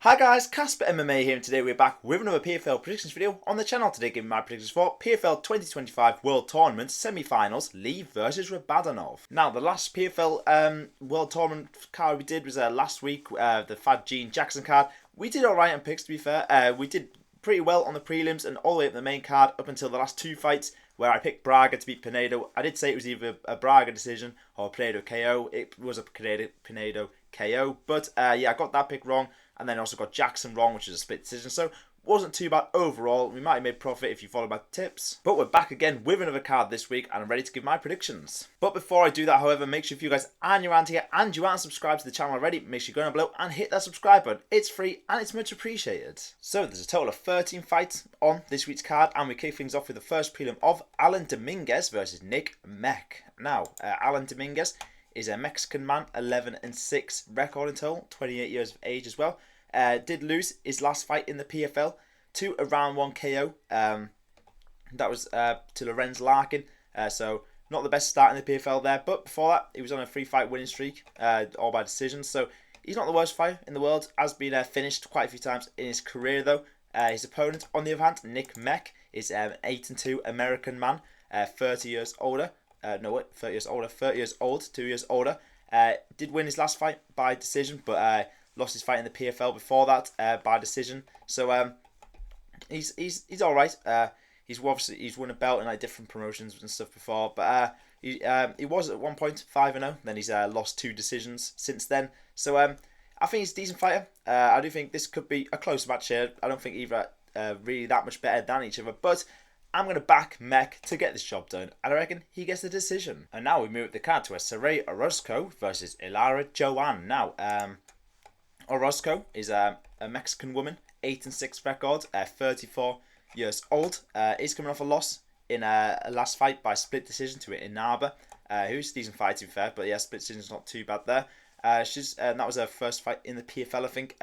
Hi guys, Casper MMA here, and today we're back with another PFL predictions video on the channel. Today giving my predictions for PFL 2025 World Tournament Semifinals, Lee versus Rabadanov. Now, the last PFL World Tournament card we did was last week, the Fad Gene Jackson card. We did alright on picks, to be fair. We did pretty well on the prelims and all the way up the main card up until the last two fights where I picked Braga to beat Pinedo. I did say it was either a Braga decision or a Pinedo KO. It was a Pinedo KO, but yeah, I got that pick wrong. And then also got Jackson wrong, which is a split decision. So wasn't too bad overall. We might have made profit if you followed my tips. But we're back again with another card this week, and I'm ready to give my predictions. But before I do that, however, make sure if you guys are new around here and you aren't subscribed to the channel already, make sure you go down below and hit that subscribe button. It's free and it's much appreciated. So there's a total of 13 fights on this week's card, and we kick things off with the first prelim of Alan Domínguez versus Meck. Now, Alan Domínguez is a Mexican man, 11-6 record in total, 28 years of age as well. Did lose his last fight in the PFL to a round 1 KO. That was to Lorenz Larkin. So not the best start in the PFL there. But before that, he was on a 3-fight winning streak, all by decision. So he's not the worst fighter in the world. Has been finished quite a few times in his career though. His opponent, on the other hand, Meck, is an 8-2 American man, 30 years older. 30 years old, 2 years older. Did win his last fight by decision, but lost his fight in the PFL before that by decision. So he's all right. He's won a belt in like different promotions and stuff before, but he was at one point 5-0. Then he's lost 2 decisions since then. So I think he's a decent fighter. I do think this could be a close match here. I don't think either really that much better than each other, but I'm going to back Meck to get this job done, and I reckon he gets the decision. And now we move the card to a Saray Orozco versus Elora Joanne. Now, Orozco is a Mexican woman, 8-6 record, 34 years old. Is coming off a loss in a last fight by split decision to Inaba, who's a decent fight to be fair, but yeah, split decision's not too bad there. That was her first fight in the PFL, I think.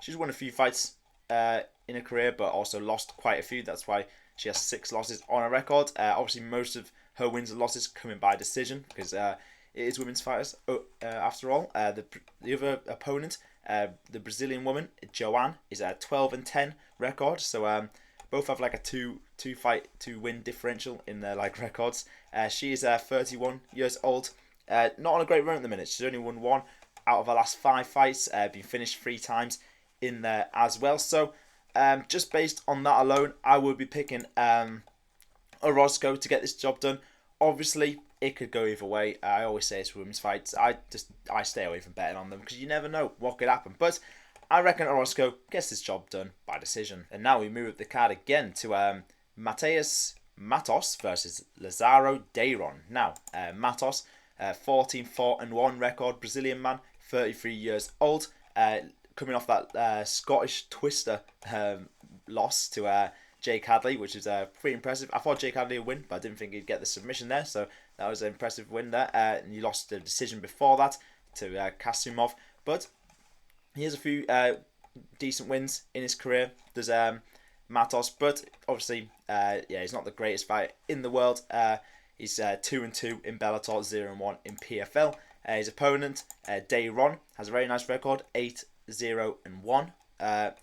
She's won a few fights in her career, but also lost quite a few. That's why she has 6 losses on her record. Obviously, most of her wins and losses coming by decision because it is women's fighters after all. The other opponent, the Brazilian woman Joanne, is a 12-10 record. So both have like a two win differential in their like records. She is 31 years old. Not on a great run at the minute. She's only won 1 out of her last 5 fights. Been finished 3 times in there as well. So just based on that alone, I would be picking Orozco to get this job done. Obviously, it could go either way. I always say it's women's fights. I stay away from betting on them because you never know what could happen. But I reckon Orozco gets this job done by decision. And now we move up the card again to Mattos versus Lazaro Dayron. Now, Mattos, 14-4-1 record, Brazilian man, 33 years old. Coming off that Scottish Twister loss to Jake Hadley, which is pretty impressive. I thought Jake Hadley would win, but I didn't think he'd get the submission there, so that was an impressive win there. And he lost the decision before that to Khamidov, but he has a few decent wins in his career. There's Mattos, but obviously, he's not the greatest fighter in the world. He's 2-2 in Bellator, 0-1 in PFL. His opponent, Dayron, has a very nice record, 8-0-1.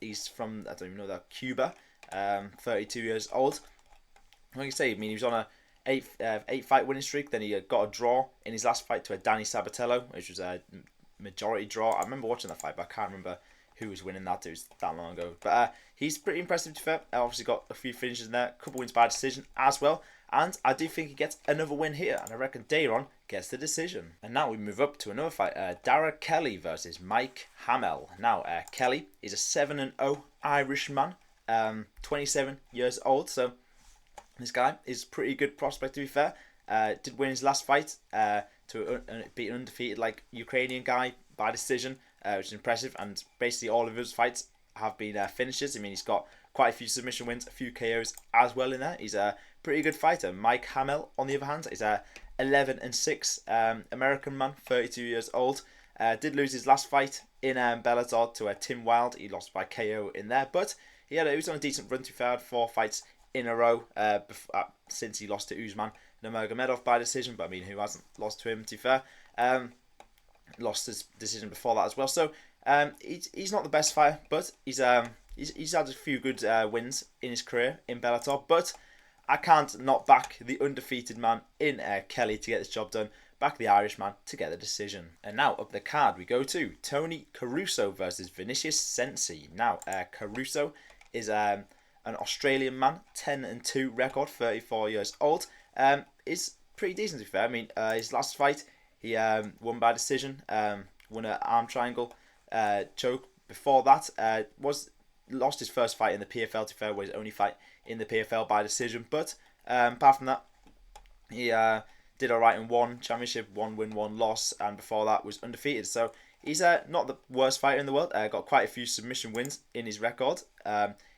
He's from, I don't even know that, Cuba, 32 years old. Like I say, he was on a 8 fight winning streak. Then he got a draw in his last fight to a Danny Sabatello, which was a majority draw. I remember watching that fight, but I can't remember who was winning that. It was that long ago. But he's pretty impressive to be fair. Obviously got a few finishes in there, a couple wins by decision as well. And I do think he gets another win here, and I reckon Dayron gets the decision. And now we move up to another fight, Dara Kelly versus Mike Hamel. Now, Kelly is a 7-0 Irishman, 27 years old, so this guy is a pretty good prospect to be fair. Did win his last fight to beat an undefeated like Ukrainian guy by decision, which is impressive, and basically all of his fights have been finishes. I mean, he's got quite a few submission wins, a few KOs as well in there. He's a pretty good fighter. Mike Hamel, on the other hand, is a 11-6 American man, 32 years old. Did lose his last fight in Bellator to Tim Wilde. He lost by KO in there, but he was on a decent run to fair. Had 4 fights in a row since he lost to Usman Magomedov by decision. But I mean, who hasn't lost to him? To be fair, lost his decision before that as well. So He's not the best fighter, but he's had a few good wins in his career in Bellator. But I can't not back the undefeated man in Kelly to get this job done. Back the Irishman to get the decision. And now up the card we go to Tony Caruso versus Vinicius Cenci. Now Caruso is an Australian man, 10-2 record, 34 years old. Is pretty decent to be fair. I mean, his last fight he won by decision, won an arm triangle choke. Before that, lost his first fight in the PFL. To be fair, was his only fight in the PFL by decision. But apart from that, he did alright in one championship, 1 win, 1 loss, and before that was undefeated. So he's not the worst fighter in the world. Got quite a few submission wins in his record.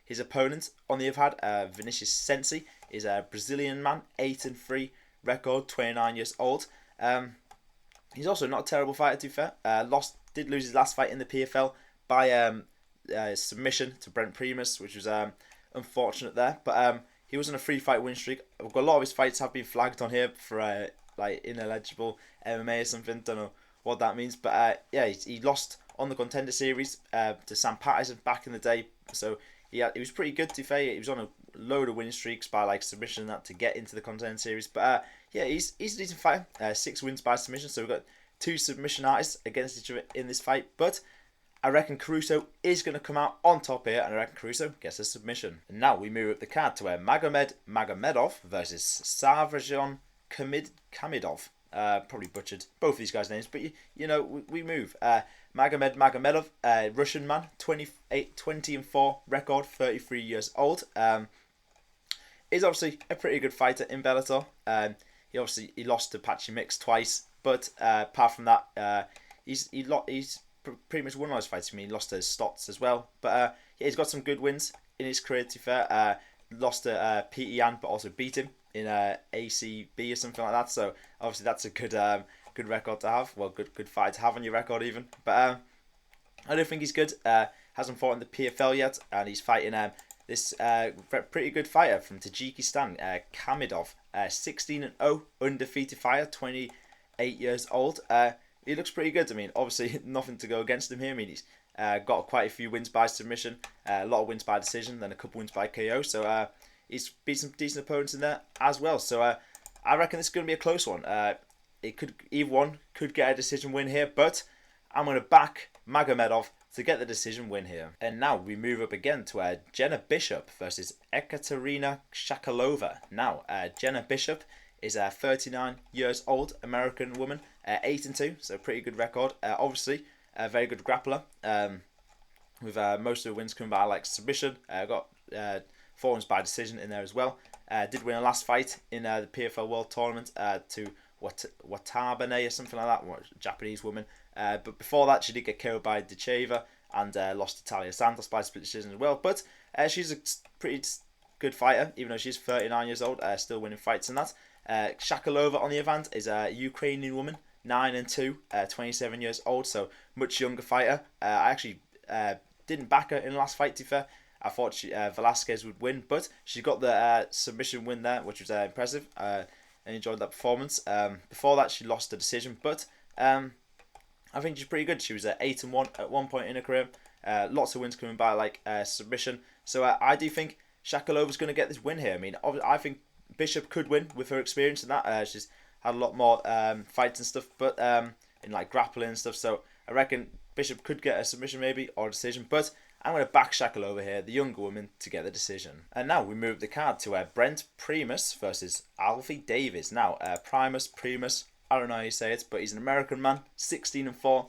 His opponent on the other hand, Vinicius Cenci, is a Brazilian man, 8-3 record, 29 years old. He's also not a terrible fighter to be fair. Did lose his last fight in the PFL by submission to Brent Primus, which was unfortunate there. But he was on a 3-fight win streak. A lot of his fights have been flagged on here for like ineligible MMA or something. Don't know what that means. But yeah, he lost on the Contender Series to Sam Patterson back in the day. So he was pretty good to be fair. He was on a load of win streaks by like submission and that to get into the Contender Series. But yeah, he's a decent fighter. 6 wins by submission. So we've got 2 submission artists against each other in this fight. But I reckon Caruso is going to come out on top here, and I reckon Caruso gets a submission. And now we move up the card to Magomedov versus Sarvajon Khamidov. Probably butchered both of these guys' names, but you know, we move. Magomedov, Russian man, 20-4 record, 33 years old. Is obviously a pretty good fighter in Bellator. He lost to Patchy Mix twice, but apart from that, he's pretty much won all his fights. I mean, he lost to Stotts as well, but yeah, he's got some good wins in his career. To be fair, lost to Pete Yan, but also beat him in ACB or something like that. So obviously that's a good record to have. Well, good fight to have on your record even. But I don't think he's good. Hasn't fought in the PFL yet, and he's fighting this pretty good fighter from Tajikistan, Khamidov, 16-0 undefeated fighter, 28 years old. He looks pretty good. I mean, obviously nothing to go against him here. I mean, he's got quite a few wins by submission, a lot of wins by decision, then a couple wins by KO. So he's beat some decent opponents in there as well. So I reckon this is going to be a close one. Either one could get a decision win here, but I'm going to back Magomedov to get the decision win here. And now we move up again to Jenna Bishop versus Ekaterina Shakalova. Now, Jenna Bishop is a 39 years old American woman, 8-2, so pretty good record. Obviously, a very good grappler. With most of the wins coming by like submission. Got 4 wins by decision in there as well. Did win a last fight in the PFL World Tournament to Watabane or something like that, Japanese woman. But before that, she did get killed by Decheva and lost to Talia Santos by split decision as well. But she's a pretty good fighter, even though she's 39 years old, still winning fights and that. Shakalova, on the other hand, is a Ukrainian woman, 9-2, 27 years old, so much younger fighter. I actually didn't back her in the last fight, to be fair. I thought Velasquez would win, but she got the submission win there, which was impressive. I enjoyed that performance. Before that, she lost the decision, but I think she's pretty good. She was 8-1 at one point in her career. Lots of wins coming by like submission. So I do think Shakalova's going to get this win here. I mean, I think Bishop could win with her experience in that. She's had a lot more fights and stuff, but in like grappling and stuff. So I reckon Bishop could get a submission maybe or a decision, but I'm going to back Shakalova here, the younger woman, to get the decision. And now we move the card to Brent Primus versus Alfie Davis. Now, Primus, I don't know how you say it, but he's an American man, 16-4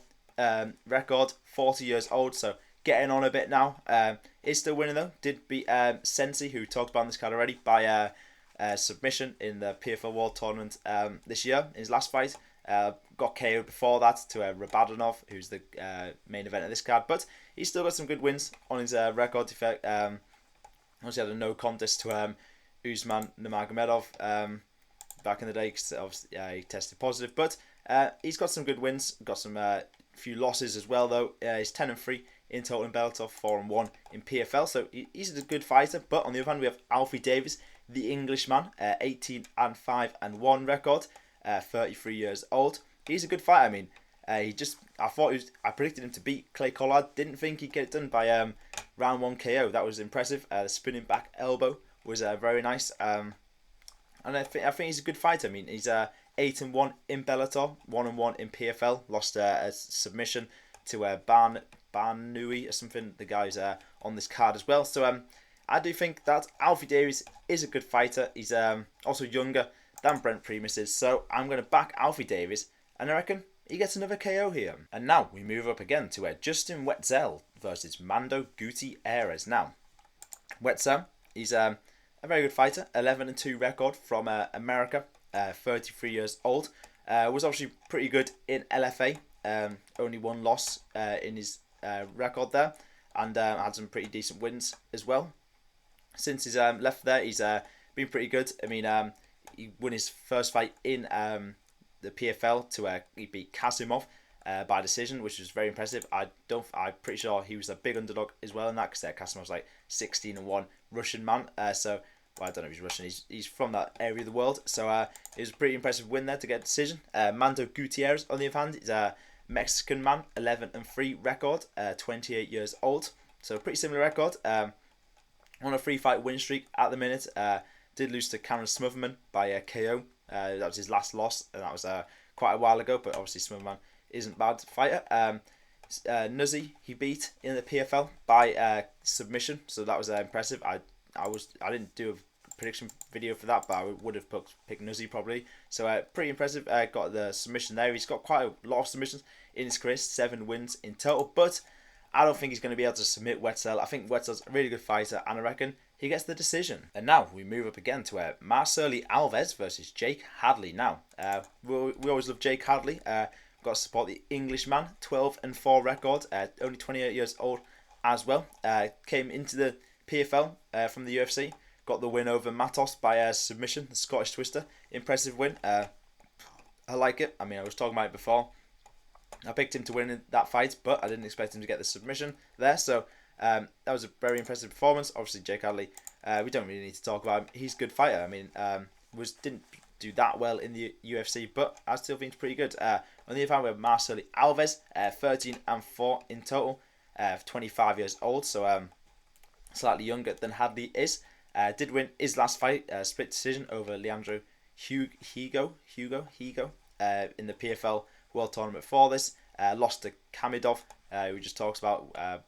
record, 40 years old, so getting on a bit now. Is still winning though. Did beat Cenci, who we talked about on this card already, by submission in the PFL World Tournament this year in his last fight. Got KO'd before that to Rabadanov, who's the main event of this card, but he's still got some good wins on his record. Obviously had a no contest to Usman Nurmagomedov back in the day because obviously he tested positive, but he's got some good wins. Got some few losses as well though. He's 10-3 in total in Bellator, 4-1 in PFL, so he's a good fighter. But on the other hand, we have Alfie Davis, the Englishman, 18-5-1 record, 33 years old. He's a good fighter. I mean, he just I predicted him to beat Clay Collard. Didn't think he'd get it done by round 1 KO. That was impressive. The spinning back elbow was very nice. And I think he's a good fighter. I mean, he's 8-1 in Bellator, 1-1 in PFL. Lost a submission to Barnaoui or something. The guy's on this card as well. So I do think that Alfie Davies is a good fighter. He's also younger than Brent Primus is. So I'm going to back Alfie Davies, and I reckon he gets another KO here. And now we move up again to Justin Wetzell versus Mando Gutierrez. Now, Wetzell, he's a very good fighter. 11-2 record from America. 33 years old. Was obviously pretty good in LFA. Only one loss in his record there. And had some pretty decent wins as well. Since he's left there, he's been pretty good. I mean, he won his first fight in the PFL to he beat Khamidov by decision, which was very impressive. I'm pretty sure he was a big underdog as well in that, because Khamidov's like 16-1 Russian man. So well, I don't know if he's Russian. He's from that area of the world. So it was a pretty impressive win there to get a decision. Mando Gutierrez, on the other hand, is a Mexican man, 11-3 record, 28 years old. So a pretty similar record. On a 3-fight win streak at the minute. Did lose to Cameron Smotherman by KO. That was his last loss, and that was quite a while ago. But obviously Smotherman isn't a bad fighter. Nuzzi he beat in the PFL by submission, so that was impressive. I didn't do a prediction video for that, but I would have picked Nuzzi probably. So pretty impressive. Got the submission there. He's got quite a lot of submissions in his career, 7 wins in total. But I don't think he's going to be able to submit Wetzell. I think Wetzell's a really good fighter, and I reckon he gets the decision. And now we move up again to Marceli Alves versus Jake Hadley. Now, we always love Jake Hadley. Got to support the Englishman, 12-4 record, only 28 years old as well. Came into the PFL from the UFC. Got the win over Mattos by submission, the Scottish Twister. Impressive win. I like it. I mean, I was talking about it before. I picked him to win that fight, but I didn't expect him to get the submission there. So that was a very impressive performance. Obviously, Jake Hadley, we don't really need to talk about him. He's a good fighter. I mean, didn't do that well in the UFC, but I still think he's pretty good. On the other hand, we have Marceli Alves, 13-4 in total, 25 years old, so slightly younger than Hadley is. Did win his last fight, split decision over Leandro Higo in the PFL World Tournament for this. Lost to Khamidov, we just talked about,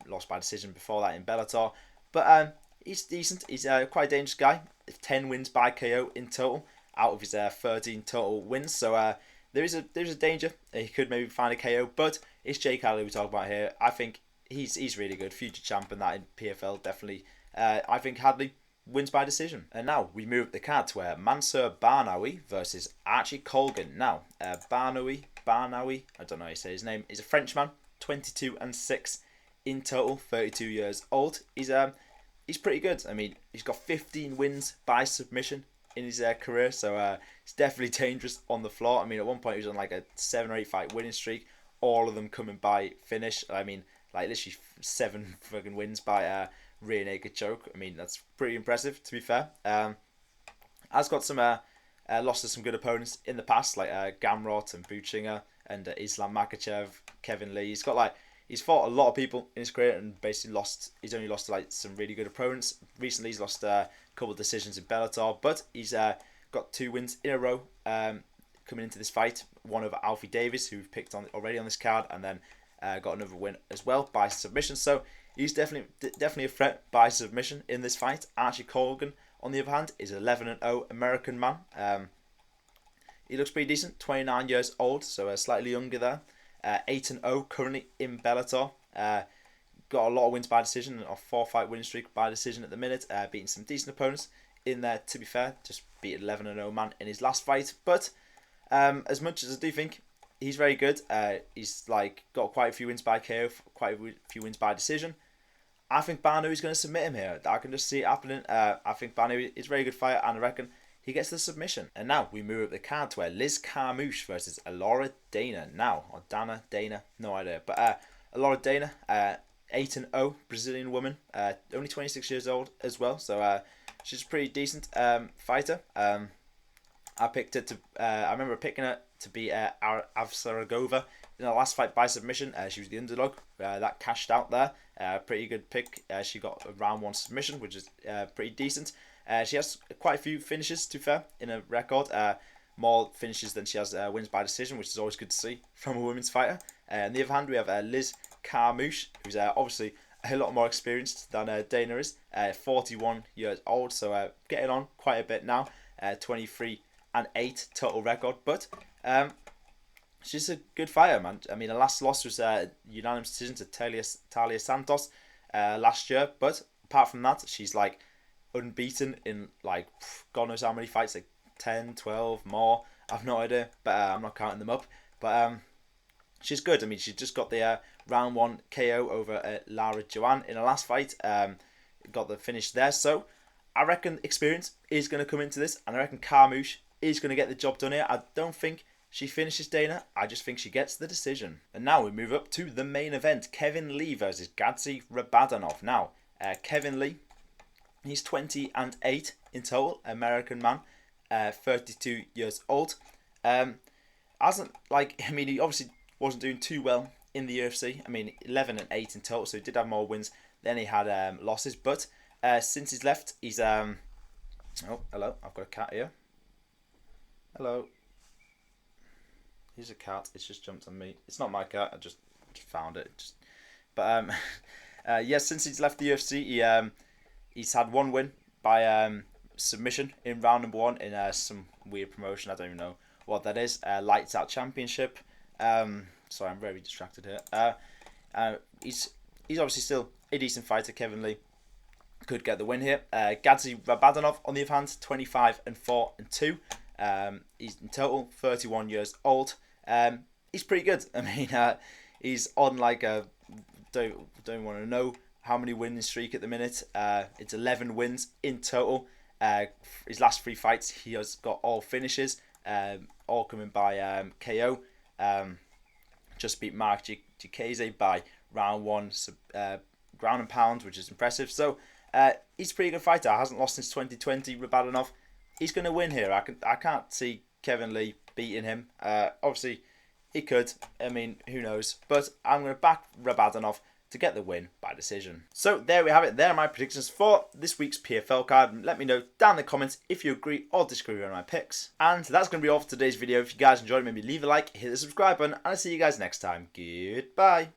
lost by decision before that in Bellator. But he's decent. He's quite a dangerous guy. 10 wins by KO in total out of his 13 total wins. So there's a danger he could maybe find a KO. But it's Jake Hadley we talk about here. I think he's really good. Future champ and that in PFL, definitely. I think Hadley wins by decision. And now we move up the card to Mansour Barnaoui versus Archie Colgan. Now, Barnaoui, I don't know how you say his name. He's a Frenchman, 22-6 in total, 32 years old. He's pretty good. I mean, he's got 15 wins by submission in his career, so he's definitely dangerous on the floor. I mean, at one point he was on like a 7 or 8 fight winning streak, all of them coming by finish. I mean, like literally 7 fucking wins by rear naked choke. I mean, that's pretty impressive, to be fair. Has got some lost to some good opponents in the past, like Gamrot and Buchinger and Islam Makhachev, Kevin Lee. He's fought a lot of people in his career and basically he's only lost to like some really good opponents. Recently he's lost a couple of decisions in Bellator, but he's got 2 wins in a row coming into this fight. One over Alfie Davies, who we've picked on already on this card, and then got another win as well by submission. So he's definitely a threat by submission in this fight. Archie Colgan, on the other hand, is 11-0 American man. He looks pretty decent, 29 years old, so slightly younger there. 8-0 currently in Bellator. Got a lot of wins by decision, a 4-fight winning streak by decision at the minute. Beating some decent opponents in there, to be fair. Just beat 11-0 man in his last fight. But as much as I do think he's very good, he's like got quite a few wins by KO, quite a few wins by decision. I think Barnaoui is going to submit him here. I can just see it happening. I think Barnaoui is a very good fighter, and I reckon he gets the submission. And now we move up the card to Liz Carmouche versus Elora Dana. Now, or Dana, no idea. But Elora Dana, 8-0 Brazilian woman, only 26 years old as well. So she's a pretty decent fighter. I picked her to. I remember picking her to beat Avsaragova in her last fight by submission. She was the underdog. That cashed out there. Pretty good pick. She got a round 1 submission, which is pretty decent. She has quite a few finishes, to be fair, in her record. More finishes than she has wins by decision, which is always good to see from a women's fighter. On the other hand, we have Liz Carmouche, who's obviously a lot more experienced than Dana is. 41 years old, so getting on quite a bit now. 23-8 total record, but she's a good fighter, man. I mean, her last loss was a unanimous decision to Talia Santos last year, but apart from that, she's like unbeaten in like God knows how many fights, like 10, 12 more. I've no idea, but I'm not counting them up. But she's good. I mean, she just got the round 1 KO over Joanne in her last fight. Got the finish there. So I reckon experience is going to come into this, and I reckon Carmouche is going to get the job done here. I don't think she finishes Dana. I just think she gets the decision. And now we move up to the main event. Kevin Lee versus Gadzhi Rabadanov. Now, Kevin Lee, he's 20-8 in total. American man, 32 years old. Hasn't like, I mean, he obviously wasn't doing too well in the UFC. I mean, 11-8 in total, so he did have more wins than he had losses. But since he's left, he's oh, hello, I've got a cat here. Hello. Here's a cat. It's just jumped on me. It's not my cat. I just found it. But yes, since he's left the UFC, he's had 1 win by submission in round number 1 in some weird promotion. I don't even know what that is. Lights Out Championship. Sorry, I'm very distracted here. He's obviously still a decent fighter. Kevin Lee could get the win here. Gadzhi Rabadanov, on the other hand, 25-4-2. He's in total 31 years old. He's pretty good. I mean, he's on like a don't want to know how many wins streak at the minute. It's 11 wins in total. His last 3 fights, he has got all finishes, all coming by KO. Just beat Mark Giacchese by round 1 ground and pound, which is impressive. So he's a pretty good fighter. Hasn't lost since 2020. Rabadanov, he's going to win here. I can't see Kevin Lee beating him. Obviously, he could. I mean, who knows? But I'm going to back Rabadanov to get the win by decision. So there we have it. There are my predictions for this week's PFL card. Let me know down in the comments if you agree or disagree on my picks. And that's going to be all for today's video. If you guys enjoyed it, maybe leave a like, hit the subscribe button, and I'll see you guys next time. Goodbye.